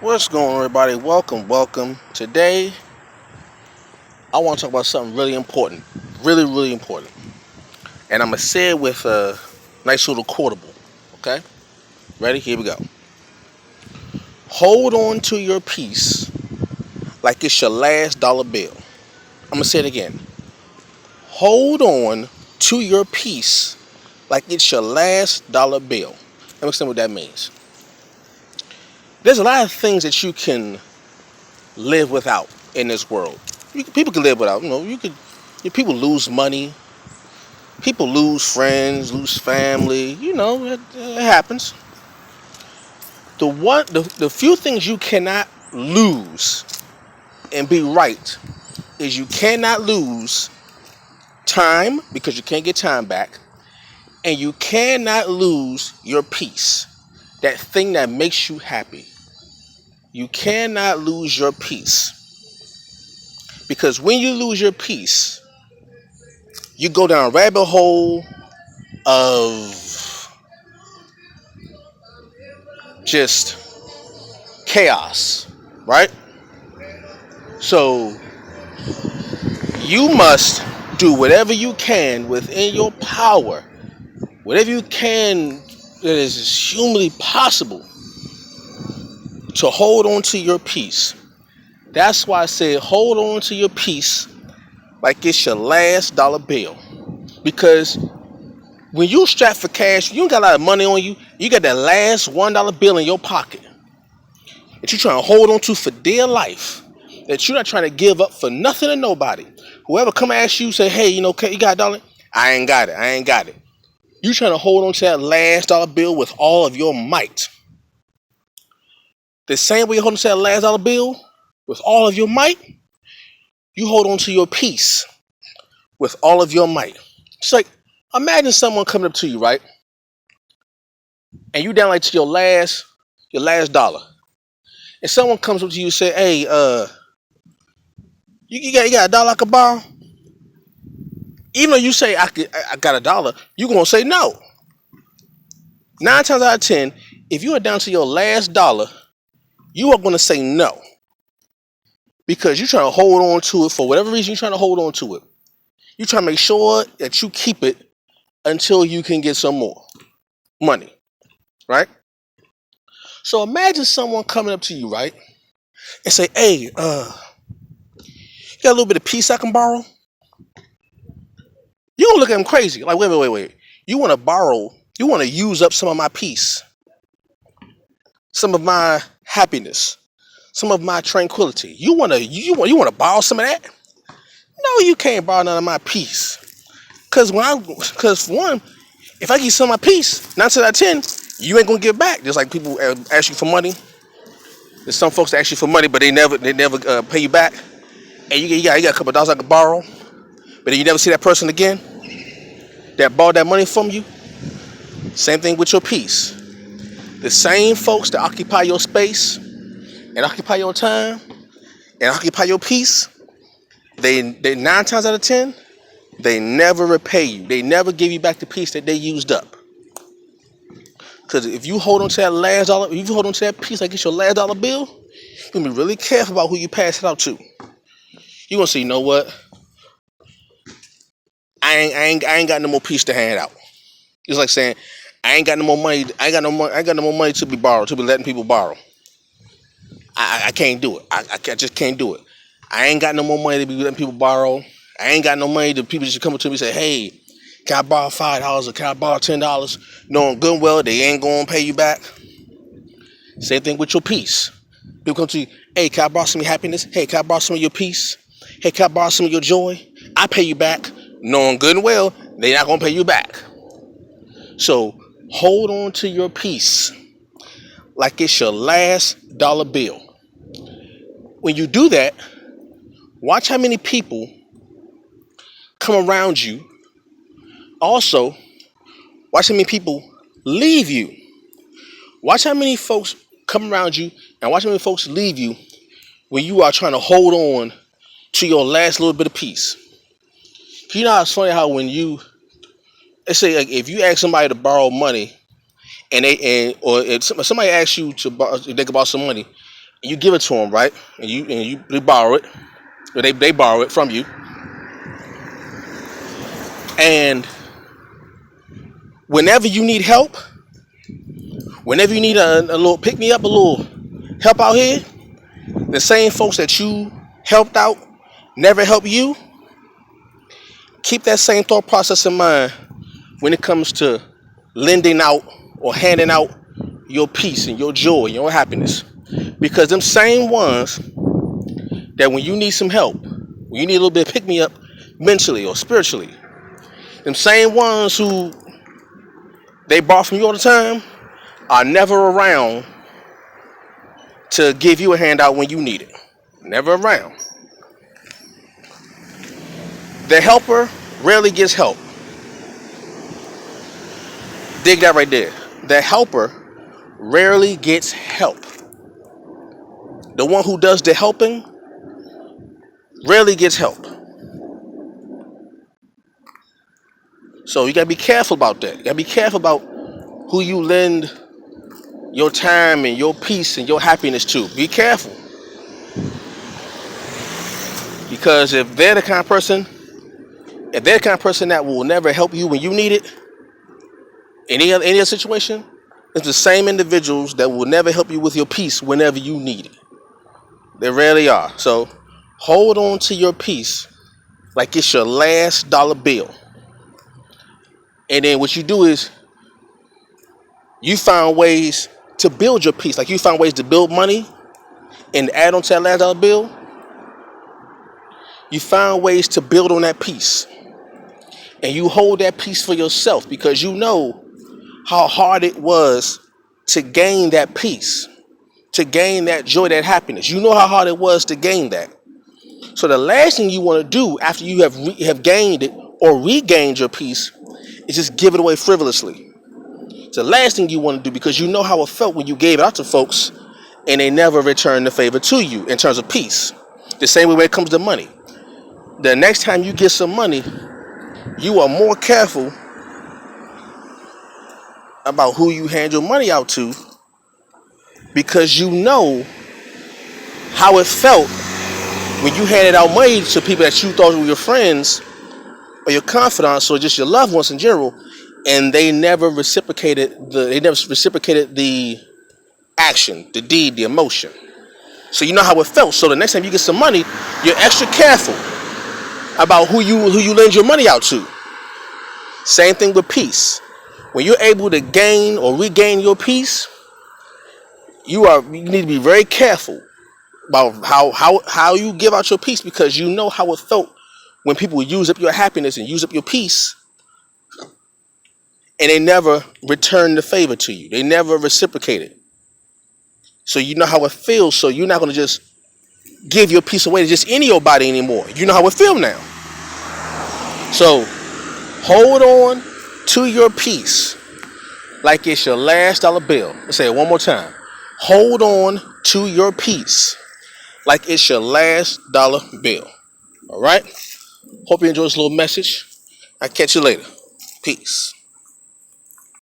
What's going on, everybody? Welcome. Today, I want to talk about something really important. Really important. And I'm going to say it with a nice little quotable. Okay? Ready? Here we go. Hold on to your peace like it's your last dollar bill. I'm going to say it again. Hold on to your peace like it's your last dollar bill. Let me explain what that means. There's a lot of things that you can live without in this world. People can live without. People lose money. People lose friends, lose family. It happens. The few things you cannot lose and be right is you cannot lose time because you can't get time back, and you cannot lose your peace. That thing that makes you happy. You cannot lose your peace. Because when you lose your peace, you go down a rabbit hole of just chaos, right? So you must do whatever you can within your power, whatever you can that is humanly possible to hold on to your peace. That's why I say hold on to your peace like it's your last dollar bill. Because when you strap for cash, you ain't got a lot of money on you. You got that last $1 bill in your pocket that you're trying to hold on to for dear life. That you're not trying to give up for nothing or nobody. Whoever come ask you, say, hey, you got a dollar? I ain't got it. You trying to hold on to that last dollar bill with all of your might. The same way you hold on to that last dollar bill with all of your might, you hold on to your peace with all of your might. It's like, imagine someone coming up to you, right? And you down like to your last dollar. And someone comes up to you and say, hey, you got a dollar I could borrow? Even though you say I got a dollar, you gonna say no. 9 times out of 10, if you are down to your last dollar, you are gonna say no. Because you're trying to hold on to it for whatever reason you're trying to hold on to it. You're trying to make sure that you keep it until you can get some more money. Right? So imagine someone coming up to you, right? And say, hey, you got a little bit of peace I can borrow? You gonna look at them crazy. Like, wait. You wanna use up some of my peace, some of my happiness, some of my tranquility. You wanna borrow some of that? No, you can't borrow none of my peace. Cause one, if I give you some of my peace, 9 times out of 10, you ain't gonna give back. Just like people ask you for money. There's some folks that ask you for money, but they never pay you back. And you got a couple of dollars I could borrow, but then you never see that person again that borrowed that money from you. Same thing with your peace. The same folks that occupy your space and occupy your time and occupy your peace, they 9 times out of 10, they never repay you. They never give you back the peace that they used up. Because if you hold on to that last dollar, if you hold on to that piece like it's your last dollar bill, you're gonna be really careful about who you pass it out to. You're gonna say, you know what? I ain't got no more peace to hand out. It's like saying, I ain't got no more money. I ain't got no more money to be borrowed, to be letting people borrow. I can't do it. I just can't do it. I ain't got no more money to be letting people borrow. I ain't got no money to people just come up to me and say, hey, can I borrow $5 or can I borrow $10? Knowing good and well they ain't gonna pay you back. Same thing with your peace. People come to you, hey, can I borrow some of your happiness? Hey, can I borrow some of your peace? Hey, can I borrow some of your joy? I pay you back, knowing good and well they not gonna pay you back. So hold on to your peace like it's your last dollar bill. When you do that, watch how many people come around you. Also, watch how many people leave you. Watch how many folks come around you and watch how many folks leave you when you are trying to hold on to your last little bit of peace. You know how it's funny how when let's say like if you ask somebody to borrow money or if somebody asks you if they can borrow some money You give it to them, right? And they borrow it, or they borrow it from you, and whenever you need help, whenever you need a little pick me up, a little help out here, the same folks that you helped out never help you. Keep that same thought process in mind when it comes to lending out or handing out your peace and your joy and your happiness. Because them same ones that when you need some help, when you need a little bit of pick me up mentally or spiritually, them same ones who they borrow from you all the time are never around to give you a handout when you need it. Never around. The helper rarely gets help. Dig that right there. The helper rarely gets help. The one who does the helping rarely gets help. So you gotta be careful about that. You gotta be careful about who you lend your time and your peace and your happiness to. Be careful. Because if they're the kind of person that will never help you when you need it, any other situation, it's the same individuals that will never help you with your peace whenever you need it. They rarely are. So hold on to your peace like it's your last dollar bill. And then what you do is you find ways to build your peace. Like you find ways to build money and add on to that last dollar bill. You find ways to build on that peace. And you hold that peace for yourself because you know how hard it was to gain that peace, to gain that joy, that happiness. You know how hard it was to gain that. So the last thing you want to do after you have gained it or regained your peace is just give it away frivolously. It's the last thing you want to do because you know how it felt when you gave it out to folks and they never returned the favor to you in terms of peace. The same way when it comes to money. The next time you get some money, you are more careful about who you hand your money out to because you know how it felt when you handed out money to people that you thought were your friends or your confidants or just your loved ones in general, and they never reciprocated the action, the deed, the emotion. So you know how it felt. So the next time you get some money, you're extra careful about who you lend your money out to. Same thing with peace. When you're able to gain or regain your peace, you need to be very careful about how you give out your peace because you know how it felt when people use up your happiness and use up your peace and they never return the favor to you. They never reciprocate it. So you know how it feels. So you're not going to just give your peace away to just any old body anymore. You know how it feels now. So hold on to your peace like it's your last dollar bill. Let's say it one more time. Hold on to your peace like it's your last dollar bill. All right? Hope you enjoyed this little message. I'll catch you later. Peace.